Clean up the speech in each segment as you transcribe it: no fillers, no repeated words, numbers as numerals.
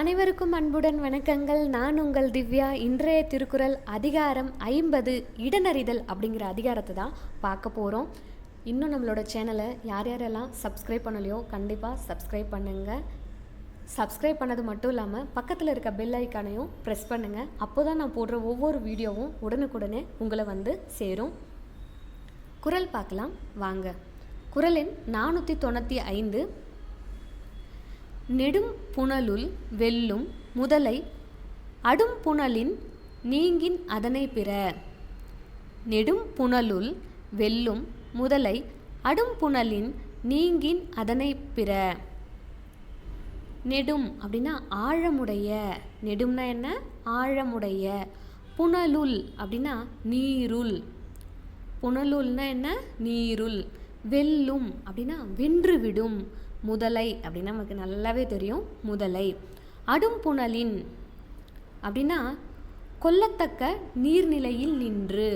அனைவருக்கும் அன்புடன் வணக்கங்கள். நான் உங்கள் திவ்யா. இன்றைய திருக்குறள் அதிகாரம் 50 இடனறிதல் அப்படிங்கிற அதிகாரத்தை தான் பார்க்க போகிறோம். இன்னும் நம்மளோட சேனலை யாரெல்லாம் சப்ஸ்கிரைப் பண்ணலையோ கண்டிப்பாக சப்ஸ்கிரைப் பண்ணுங்கள். சப்ஸ்கிரைப் பண்ணது மட்டும் இல்லாமல் பக்கத்தில் இருக்க பெல் ஐக்கானையும் ப்ரெஸ் பண்ணுங்கள். அப்போ தான் நான் போடுற ஒவ்வொரு வீடியோவும் உடனுக்குடனே உங்களை வந்து சேரும். குறள் பார்க்கலாம் வாங்க. குறளின் 495. நெடும் புனலுள் வெல்லும் முதலை அடும் புனலின் நீங்கின் அதனை பிற. நெடும் புனலுள் வெல்லும் முதலை அடும் புனலின் நீங்கின் அதனை பிற. நெடும் அப்படின்னா ஆழமுடைய, நெடும்னா என்ன? ஆழமுடைய. புனலுள் அப்படின்னா நீருள், புனலுள்னா என்ன? நீருள். வெல்லும் அப்படின்னா வென்றுவிடும். முதலை அப்படின்னா நமக்கு நல்லாவே தெரியும், முதலை. அடும் புனலின் அப்படின்னா கொல்லத்தக்க நீர்நிலையில் நின்று.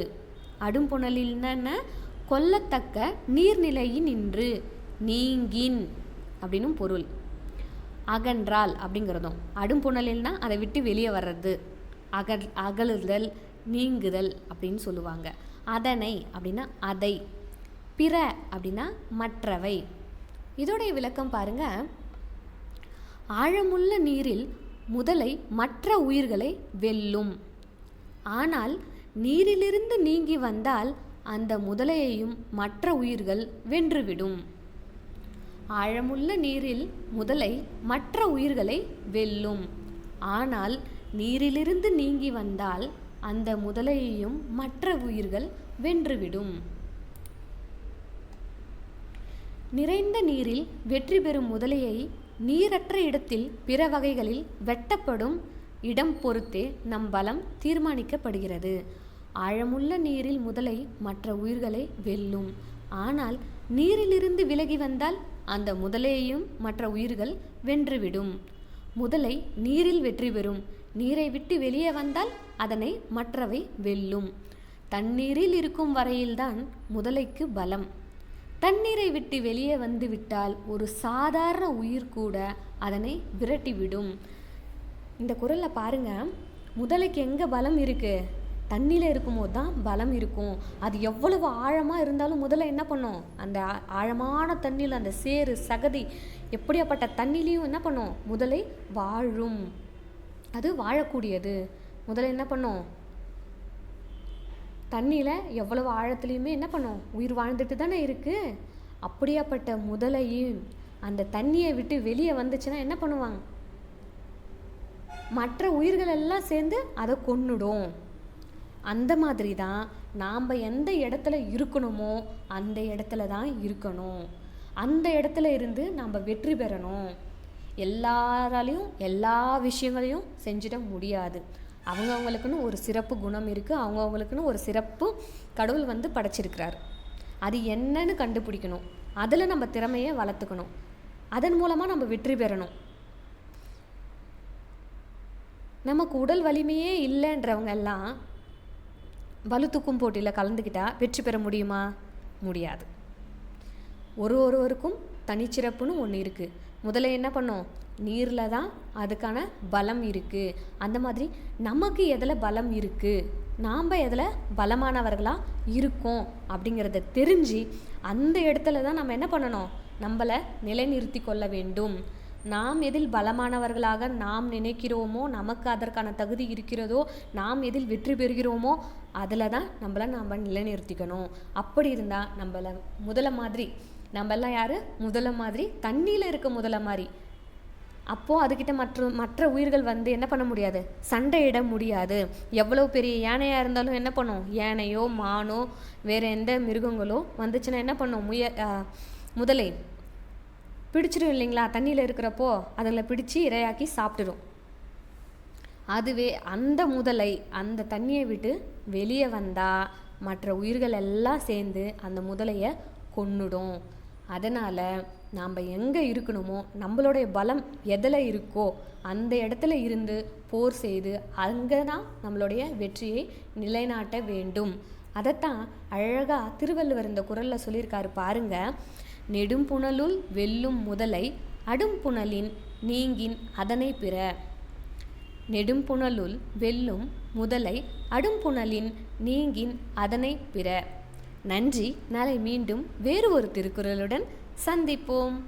அடும் புனலில்னா என்ன? கொல்லத்தக்க நீர்நிலையில் நின்று. நீங்கின் அப்படின்னு பொருள். அகன்றால் அப்படிங்கிறதும். அடும் புனலில்னா அதை விட்டு வெளியே வர்றது, அகலுதல், நீங்குதல் அப்படின்னு சொல்லுவாங்க. அதனை அப்படின்னா அதை. பிற அப்படின்னா மற்றவை. இதோடைய விளக்கம் பாருங்க. ஆழமுள்ள நீரில் முதலை மற்ற உயிர்களை வெல்லும். ஆனால் நீரிலிருந்து நீங்கி வந்தால் அந்த முதலையையும் மற்ற உயிர்கள் வென்றுவிடும். ஆழமுள்ள நீரில் முதலை மற்ற உயிர்களை வெல்லும். ஆனால் நீரிலிருந்து நீங்கி வந்தால் அந்த முதலையையும் மற்ற உயிர்கள் வென்றுவிடும். நிறைந்த நீரில் வெற்றி பெறும் முதலையை நீரற்ற இடத்தில் பிற வகைகளில் வெட்டப்படும் இடம் பொறுத்தே நம் பலம் தீர்மானிக்கப்படுகிறது. ஆழமுள்ள நீரில் முதலை மற்ற உயிர்களை வெல்லும். ஆனால் நீரிலிருந்து விலகி வந்தால் அந்த முதலையையும் மற்ற உயிர்கள் வென்றுவிடும். முதலை நீரில் வெற்றி பெறும். நீரை விட்டு வெளியே வந்தால் அதனை மற்றவை வெல்லும். தண்ணீரில் இருக்கும் வரையில்தான் முதலைக்கு பலம். தண்ணீரை விட்டு வெளியே வந்து விட்டால் ஒரு சாதாரண உயிர் கூட அதனை விரட்டிவிடும். இந்த குறளில் பாருங்க, முதலைக்கு எங்கே பலம் இருக்கு? தண்ணியில் இருக்கும்போது தான் பலம் இருக்கும். அது எவ்வளவு ஆழமாக இருந்தாலும் முதல்ல என்ன பண்ணும்? அந்த ஆழமான தண்ணியில் அந்த சேறு சகதி எப்படியாப்பட்ட தண்ணிலையும் என்ன பண்ணும்? முதலை வாழும். அது வாழக்கூடியது. முதல்ல என்ன பண்ணும்? தண்ணியில் எவ்வளவு ஆழத்துலேயுமே என்ன பண்ணும்? உயிர் வாழ்ந்துட்டு தானே இருக்குது. அப்படியாப்பட்ட முதலையும் அந்த தண்ணியை விட்டு வெளியே வந்துச்சுன்னா என்ன பண்ணுவாங்க? மற்ற உயிர்கள் எல்லாம் சேர்ந்து அதை கொன்னுடும். அந்த மாதிரி தான் நாம் எந்த இடத்துல இருக்கணுமோ அந்த இடத்துல தான் இருக்கணும். அந்த இடத்துல இருந்து நாம் வெற்றி பெறணும். எல்லாராலையும் எல்லா விஷயங்களையும் செஞ்சிட முடியாது. அவங்கவுங்களுக்குன்னு ஒரு சிறப்பு குணம் இருக்குது. அவங்கவுங்களுக்குன்னு ஒரு சிறப்பு கடவுள் வந்து படைச்சிருக்கிறார். அது என்னன்னு கண்டுபிடிக்கணும். அதில் நம்ம திறமையை வளர்த்துக்கணும். அதன் மூலமாக நம்ம வெற்றி பெறணும். நமக்கு உடல் வலிமையே இல்லைன்றவங்க எல்லாம் பளு தூக்கும் போட்டியில் கலந்துக்கிட்டால் வெற்றி பெற முடியுமா? முடியாது. ஒருவருக்கும் தனிச்சிறப்புன்னு ஒன்று இருக்குது. முதல்ல என்ன பண்ணோம்? நீரில் தான் அதுக்கான பலம் இருக்குது. அந்த மாதிரி நமக்கு எதில் பலம் இருக்குது, நாம் எதில் பலமானவர்களாக இருக்கோம் அப்படிங்கிறத தெரிஞ்சு அந்த இடத்துல தான் நம்ம என்ன பண்ணணும்? நம்மளை நிலைநிறுத்தி கொள்ள வேண்டும். நாம் எதில் பலமானவர்களாக நாம் நினைக்கிறோமோ, நமக்கு அதற்கான தகுதி இருக்கிறதோ, நாம் எதில் வெற்றி பெறுகிறோமோ அதில் தான் நாம் நிலைநிறுத்திக்கணும். அப்படி இருந்தால் நம்மளை முதல்ல மாதிரி, நம்மெல்லாம் யார்? முதல்ல மாதிரி, தண்ணியில் இருக்க முதல்ல மாதிரி. அப்போது அதுக்கிட்ட மற்ற உயிர்கள் வந்து என்ன பண்ண முடியாது? சண்டையிட முடியாது. எவ்வளோ பெரிய யானையாக இருந்தாலும் என்ன பண்ணும்? யானையோ மானோ வேறு எந்த மிருகங்களோ வந்துச்சுன்னா என்ன பண்ணும்? முதலை பிடிச்சிடும் இல்லைங்களா? தண்ணியில் இருக்கிறப்போ அதில் பிடிச்சி இரையாக்கி சாப்பிட்டுடும். அதுவே அந்த முதலை அந்த தண்ணியை விட்டு வெளியே வந்தால் மற்ற உயிர்கள் எல்லாம் சேர்ந்து அந்த முதலையை கொன்னுடும். அதனால் நாம் எங்கே இருக்கணுமோ, நம்மளுடைய பலம் எதில் இருக்கோ அந்த இடத்துல இருந்து போர் செய்து அங்கே தான் நம்மளுடைய வெற்றியை நிலைநாட்ட வேண்டும். அதைத்தான் அழகாக திருவள்ளுவர் இந்த குறளில் சொல்லியிருக்காரு பாருங்க. நெடும் புனலுள் வெல்லும் முதலை அடும்புணலின் நீங்கின் அதனை பிற. நெடும்புணலுள் வெல்லும் முதலை அடும்புணலின் நீங்கின் அதனை பிற. நன்றி. நாளை மீண்டும் வேறு ஒரு திருக்குறளுடன் சந்திப்போம்.